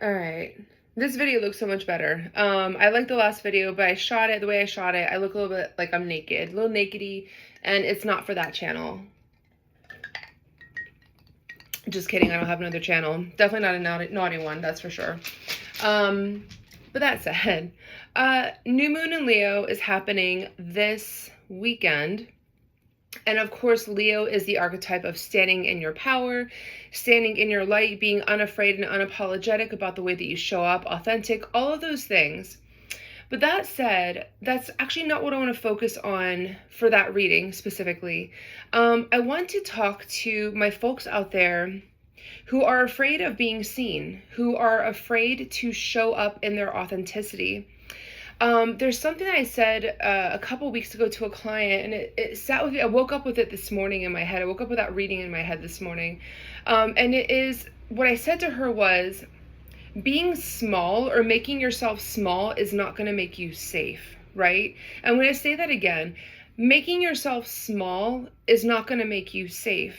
All right. This video looks so much better. I like the last video, but I shot it the way I shot it. I look a little bit like I'm naked, a little nakedy, and it's not for that channel. Just kidding, I don't have another channel. Definitely not a naughty one, that's for sure. But that said, new moon in Leo is happening this weekend. And of course, Leo is the archetype of standing in your power, standing in your light, being unafraid and unapologetic about the way that you show up, authentic, all of those things. But that said, that's actually not what I want to focus on for that reading specifically. I want to talk to my folks out there who are afraid of being seen, who are afraid to show up in their authenticity. There's something I said a couple weeks ago to a client, and it sat with me. I woke up with it this morning in my head. I woke up with that reading in my head this morning. And it is, what I said to her was, being small or making yourself small is not going to make you safe, right? And when I say that again, making yourself small is not going to make you safe.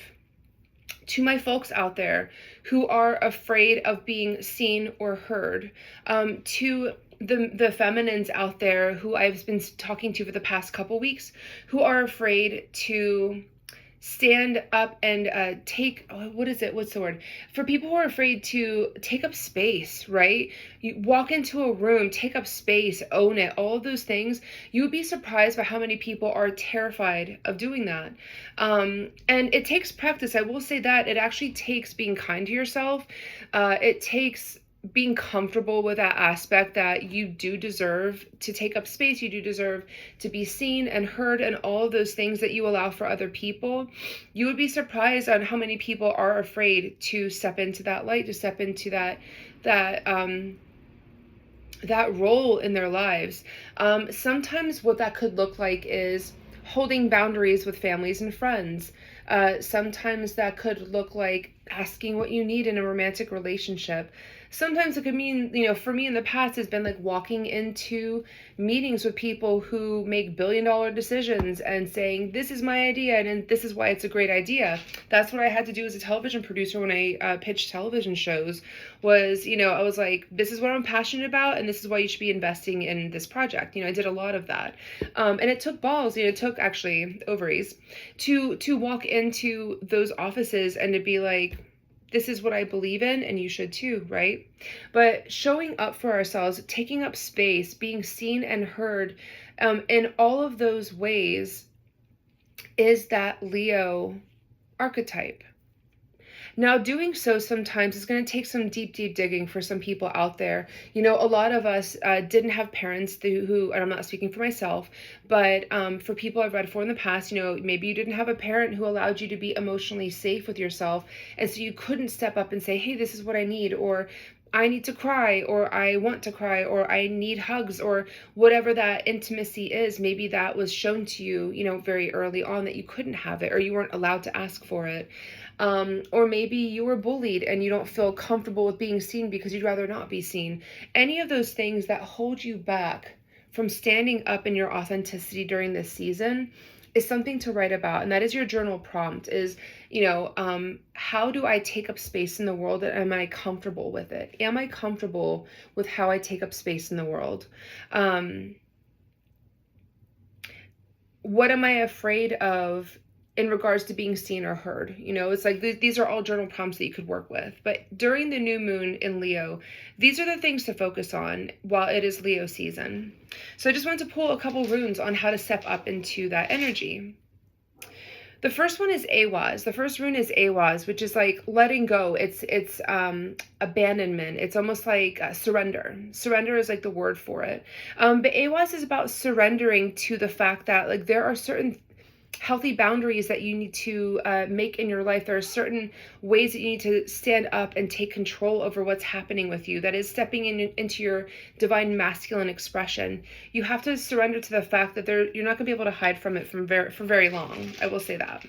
To my folks out there who are afraid of being seen or heard, to the feminines out there who I've been talking to for the past couple weeks, who are afraid to stand up and take, what's the word? For people who are afraid to take up space, right? You walk into a room, take up space, own it, all of those things. You would be surprised by how many people are terrified of doing that. And it takes practice. I will say that it actually takes being kind to yourself. It takes being comfortable with that aspect that you do deserve to take up space, you do deserve to be seen and heard, and all of those things that you allow for other people. You would be surprised on how many people are afraid to step into that light, to step into that role in their lives. Sometimes what that could look like is holding boundaries with families and friends. Sometimes that could look like asking what you need in a romantic relationship. Sometimes it could mean, for me in the past, has been like walking into meetings with people who make billion-dollar decisions and saying, this is my idea and this is why it's a great idea. That's what I had to do as a television producer when I pitched television shows was, I was like, this is what I'm passionate about and this is why you should be investing in this project. I did a lot of that. And it took balls, it took actually ovaries to walk into those offices and to be like, this is what I believe in, and you should too, right? But showing up for ourselves, taking up space, being seen and heard, in all of those ways is that Leo archetype. Now, doing so sometimes is going to take some deep digging for some people out there. A lot of us didn't have parents who, and I'm not speaking for myself, but for people I've read for in the past, maybe you didn't have a parent who allowed you to be emotionally safe with yourself. And so you couldn't step up and say, hey, this is what I need, or I need to cry, or I want to cry, or I need hugs, or whatever that intimacy is. Maybe that was shown to you, very early on that you couldn't have it, or you weren't allowed to ask for it. Or maybe you were bullied and you don't feel comfortable with being seen because you'd rather not be seen. Any of those things that hold you back from standing up in your authenticity during this season is something to write about. And that is your journal prompt is, how do I take up space in the world? And am I comfortable with it? Am I comfortable with how I take up space in the world? What am I afraid of in regards to being seen or heard? It's like these are all journal prompts that you could work with. But during the new moon in Leo, these are the things to focus on while it is Leo season. So I just wanted to pull a couple runes on how to step up into that energy. The first one is Awaz. The first rune is Awaz, which is like letting go. It's abandonment. It's almost like surrender. Surrender is like the word for it. But Awaz is about surrendering to the fact that like there are certain healthy boundaries that you need to make in your life. There are certain ways that you need to stand up and take control over what's happening with you. That is stepping into your divine masculine expression. You have to surrender to the fact that you're not going to be able to hide from it for very long. I will say that.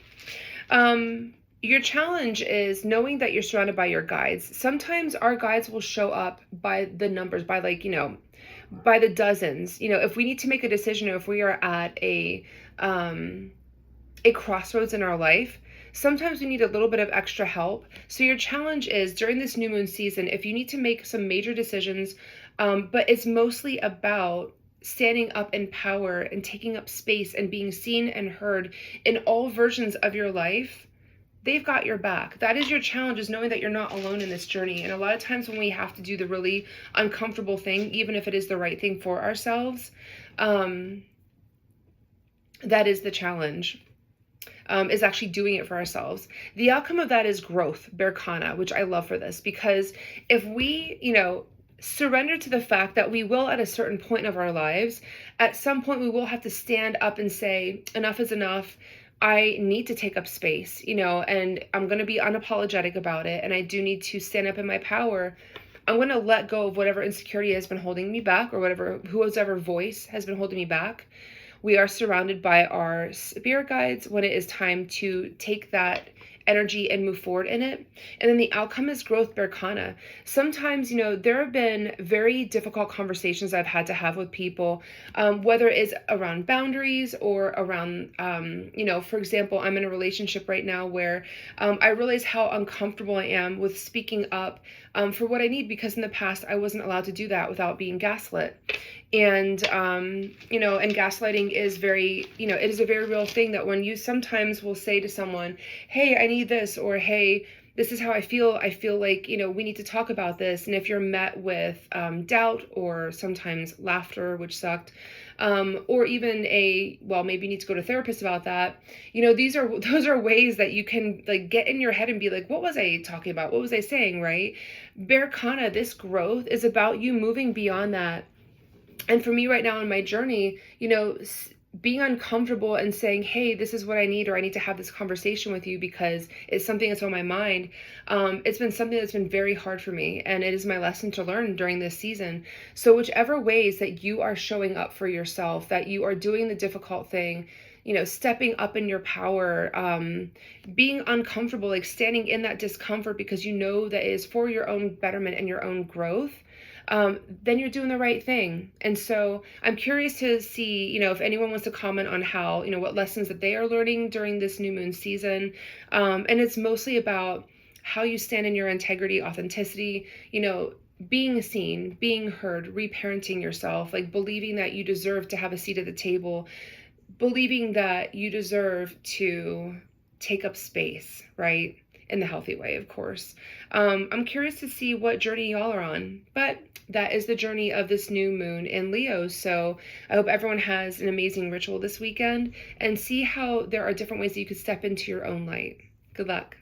Your challenge is knowing that you're surrounded by your guides. Sometimes our guides will show up by the numbers, by by the dozens. If we need to make a decision, or if we are at a crossroads in our life, sometimes we need a little bit of extra help. So your challenge is during this new moon season, if you need to make some major decisions, but it's mostly about standing up in power and taking up space and being seen and heard in all versions of your life, they've got your back. That is your challenge, is knowing that you're not alone in this journey. And a lot of times when we have to do the really uncomfortable thing, even if it is the right thing for ourselves, that is the challenge. Is actually doing it for ourselves. The outcome of that is growth, Berkana, which I love for this, because if we, surrender to the fact that we will, at a certain point of our lives, at some point we will have to stand up and say, enough is enough. I need to take up space, and I'm going to be unapologetic about it. And I do need to stand up in my power. I'm going to let go of whatever insecurity has been holding me back, or whoever voice has been holding me back. We are surrounded by our spirit guides when it is time to take that energy and move forward in it. And then the outcome is growth, Berkana. Sometimes, there have been very difficult conversations I've had to have with people, whether it is around boundaries or around, for example, I'm in a relationship right now where I realize how uncomfortable I am with speaking up for what I need, because in the past I wasn't allowed to do that without being gaslit. And, and gaslighting is it is a very real thing, that when you sometimes will say to someone, hey, I need this, or hey, this is how I feel like, we need to talk about this. And if you're met with doubt, or sometimes laughter, which sucked, or even maybe you need to go to a therapist about that. Those are ways that you can get in your head and be like, what was I talking about? What was I saying? Right? Berkana, this growth is about you moving beyond that. And for me right now in my journey, being uncomfortable and saying, hey, this is what I need, or I need to have this conversation with you because it's something that's on my mind. It's been something that's been very hard for me, and it is my lesson to learn during this season. So whichever ways that you are showing up for yourself, that you are doing the difficult thing, stepping up in your power, being uncomfortable, standing in that discomfort because that it is for your own betterment and your own growth, then you're doing the right thing. And so I'm curious to see, if anyone wants to comment on how, what lessons that they are learning during this new moon season. And it's mostly about how you stand in your integrity, authenticity, being seen, being heard, reparenting yourself, believing that you deserve to have a seat at the table, believing that you deserve to take up space, right? In the healthy way, of course. I'm curious to see what journey y'all are on, but that is the journey of this new moon in Leo. So I hope everyone has an amazing ritual this weekend, and see how there are different ways that you could step into your own light. Good luck.